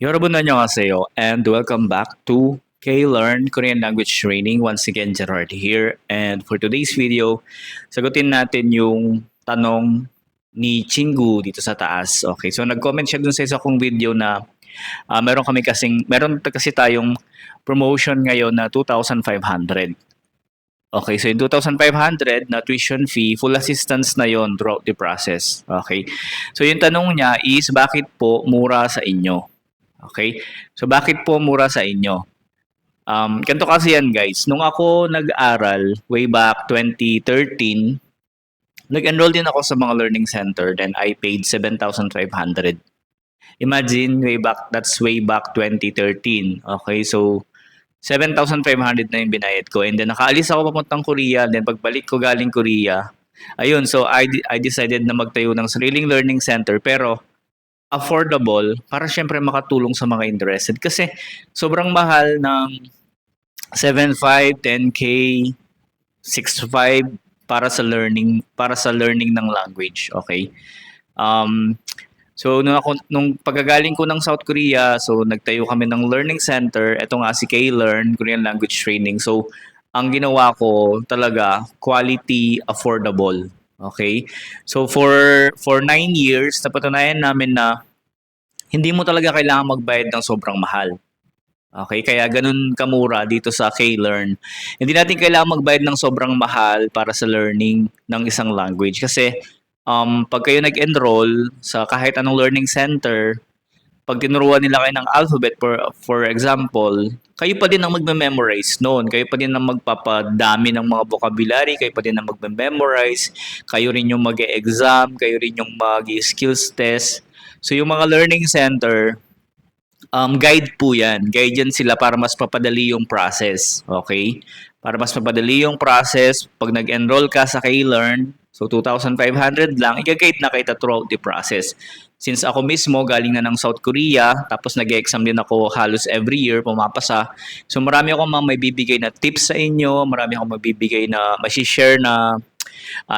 여러분 안녕하세요 and welcome back to K-Learn Korean Language Training. Once again, Gerard here. And for today's video, sagutin natin yung tanong ni Chingu dito sa taas. Okay, so nag-comment siya dun sa isa kong video na meron kasi tayong promotion ngayon na 2,500. Okay, so yung 2,500 na tuition fee, full assistance na yon throughout the process. Okay, so yung tanong niya is bakit po mura sa inyo? Okay? So, bakit po mura sa inyo? Ganito kasi yan guys. Nung ako nag-aral way back 2013, nag-enroll din ako sa mga learning center. Then, I paid 7,500. Imagine, that's way back 2013. Okay? So, 7,500 na yung binayad ko. And then, nakaalis ako papuntang Korea. Then, pagbalik ko galing Korea, ayun, so I decided na magtayo ng sariling learning center. Pero, affordable para syempre makatulong sa mga interested kasi sobrang mahal ng 7.5, 10K, 6.5 para sa learning ng language, okay? So nung pagkagaling ko ng South Korea, so nagtayo kami ng learning center. Ito nga si K-Learn Korean Language Training. So ang ginawa ko talaga quality, affordable. Okay? So for 9 years, napatunayan namin na hindi mo talaga kailangan magbayad ng sobrang mahal. Okay? Kaya ganun kamura dito sa K-Learn. Hindi natin kailangan magbayad ng sobrang mahal para sa learning ng isang language. Kasi pag kayo nag-enroll sa kahit anong learning center, pag tinuruan nila kayo ng alphabet, for example, kayo pa din ang magme-memorize noon. Kayo pa din ang magpapadami ng mga vocabulary, kayo pa din ang magme-memorize, kayo rin yung mag-e-exam, kayo rin yung mag-skills test. So yung mga learning center, guide po yan. Guide yan sila para mas papadali yung process. Okay? Para mas mapadali yung process, pag nag-enroll ka sa K-Learn, so 2,500 lang, i-guide na kita throughout the process. Since ako mismo galing na ng South Korea, tapos nag-exam din ako halos every year, pumapasa. So marami akong mga maibibigay na tips sa inyo, marami akong mabibigay na share na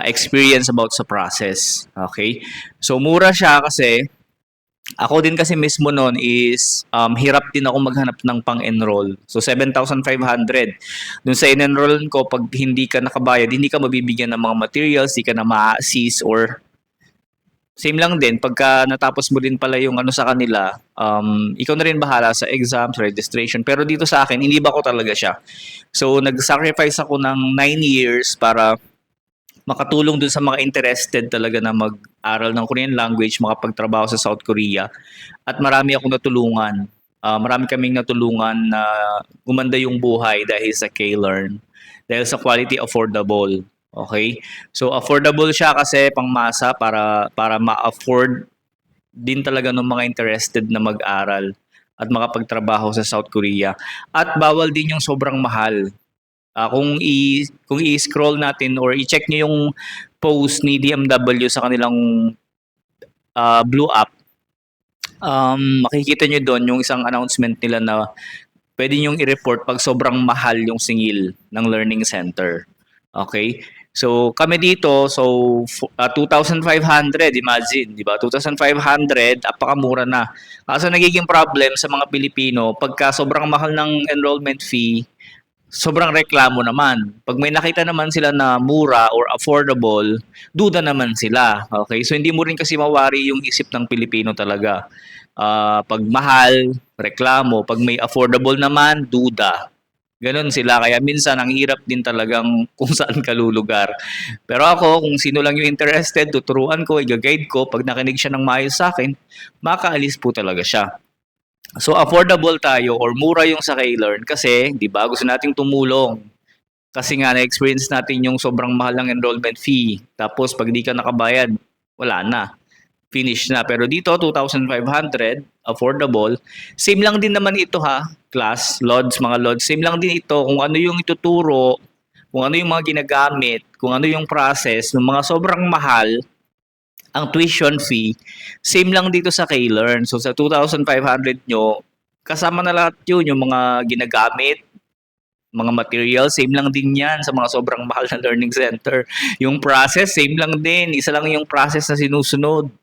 experience about sa process. Okay? So mura siya kasi ako din kasi mismo noon is hirap din ako maghanap ng pang-enroll. So 7,500. Doon sa in-enroll ko, pag hindi ka nakabayad, hindi ka mabibigyan ng mga materials, hindi ka na ma-assist or same lang din, pagka natapos mo din pala yung ano sa kanila, ikaw na rin bahala sa exams, registration. Pero dito sa akin, iniba ko talaga siya. So, nag-sacrifice ako ng 9 years para makatulong dun sa mga interested talaga na mag-aral ng Korean language, makapagtrabaho sa South Korea. At marami akong natulungan. Marami kaming natulungan na gumanda yung buhay dahil sa K-Learn. Dahil sa quality affordable. Okay? So affordable siya kasi pangmasa para ma-afford din talaga ng mga interested na mag-aral at makapagtrabaho sa South Korea. At bawal din yung sobrang mahal. Kung i-scroll natin or i-check niyo yung post ni DMW sa kanilang Blue App, makikita niyo doon yung isang announcement nila na pwede niyong i-report pag sobrang mahal yung singil ng learning center. Okay? So, kami dito, 2,500, imagine, di ba? 2,500, apakamura na. Kaso nagiging problem sa mga Pilipino, pagka sobrang mahal ng enrollment fee, sobrang reklamo naman. Pag may nakita naman sila na mura or affordable, duda naman sila. Okay? So, hindi mo rin kasi mawari yung isip ng Pilipino talaga. Pag mahal, reklamo. Pag may affordable naman, duda. Ganon sila. Kaya minsan, ang hirap din talagang kung saan ka lulugar. Pero ako, kung sino lang yung interested, tuturuan ko, i-guide ko. Pag nakinig siya ng maayos sa akin, makaalis po talaga siya. So, affordable tayo or mura yung sa K-Learn kasi, di ba, gusto nating tumulong. Kasi nga, na-experience natin yung sobrang mahal ng enrollment fee. Tapos, pag di ka nakabayad, wala na. Finish na. Pero dito, 2,500, affordable. Same lang din naman ito ha, class, lods, mga lods. Same lang din ito kung ano yung ituturo, kung ano yung mga ginagamit, kung ano yung process ng mga sobrang mahal, ang tuition fee, same lang dito sa K-Learn. So sa 2,500 nyo, kasama na lahat yun, yung mga ginagamit, mga materials, same lang din yan sa mga sobrang mahal na learning center. Yung process, same lang din. Isa lang yung process na sinusunod.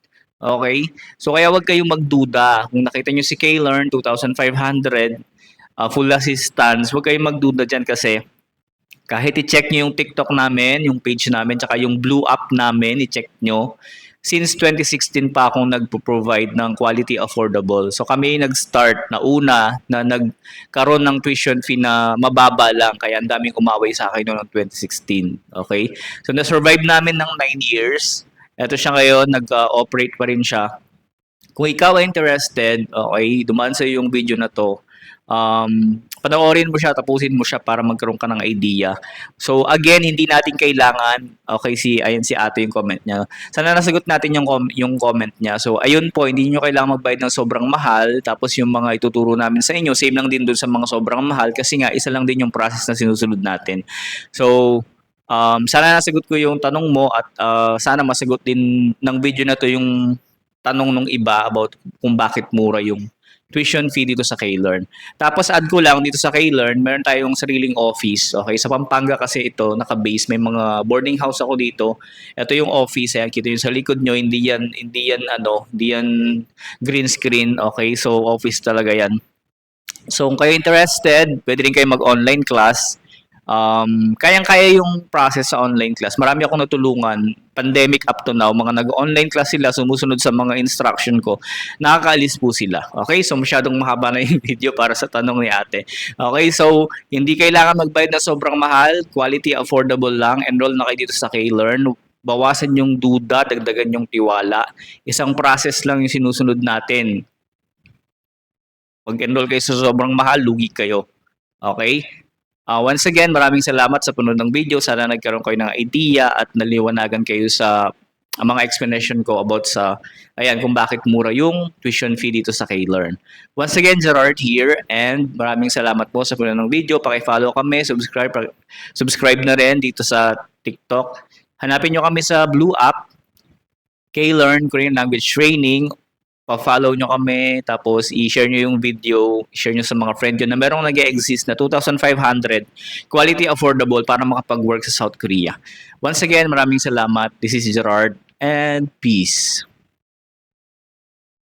Okay? So kaya wag kayong magduda. Kung nakita nyo si K-Learn, 2,500, full assistance, wag kayong magduda dyan kasi kahit i-check nyo yung TikTok namin, yung page namin, tsaka yung Blue App namin, i-check nyo. Since 2016 pa akong nagpo-provide ng quality affordable. So kami nag-start na una na nagkaroon ng tuition fee na mababa lang. Kaya ang daming umaway sa akin noong 2016. Okay? So na-survive namin ng 9 years. Ito siya ngayon, nag-operate pa rin siya. Kung ikaw ay interested, okay, dumaan sa yung video na to, panoorin mo siya, tapusin mo siya para magkaroon ka ng idea. So again, hindi natin kailangan, okay, ayan si ate yung comment niya. Sana nasagot natin yung comment niya. So ayun po, hindi niyo kailangan magbayad ng sobrang mahal, tapos yung mga ituturo namin sa inyo, same lang din dun sa mga sobrang mahal kasi nga isa lang din yung process na sinusunod natin. So sana nasagot ko yung tanong mo at sana masagot din ng video na to yung tanong nung iba about kung bakit mura yung tuition fee dito sa K-Learn. Tapos add ko lang dito sa K-Learn, meron tayong sariling office. Okay, sa Pampanga kasi ito, naka-base, may mga boarding house ako dito. Ito yung office, ayan, kita yung sa likod nyo, hindi yan green screen. Okay, so office talaga yan. So kung kayo interested, pwede rin kayo mag-online class. Kayang-kaya yung process sa online class. Marami akong natulungan, pandemic up to now, mga nag-online class sila, sumusunod sa mga instruction ko, nakakaalis po sila. Okay, so masyadong mahaba na yung video para sa tanong ni ate. Okay, so hindi kailangan magbayad na sobrang mahal, quality affordable lang, enroll na kayo dito sa K-Learn, bawasan yung duda, dagdagan yung tiwala. Isang process lang yung sinusunod natin. Pag-enroll kayo sa sobrang mahal, lugi kayo. Okay? Once again, maraming salamat sa punod ng video. Sana nagkaroon kayo ng idea at naliwanagan kayo sa mga explanation ko about kung bakit mura yung tuition fee dito sa K-Learn. Once again, Gerard here and maraming salamat po sa punod ng video. Paki-follow kami, subscribe na rin dito sa TikTok. Hanapin nyo kami sa Blue App, K-Learn Korean Language Training. Pa-follow nyo kami, tapos i-share nyo yung video, i-share nyo sa mga friend nyo na merong nag-exist na 2,500 quality affordable para makapag-work sa South Korea. Once again, maraming salamat. This is Gerard and peace.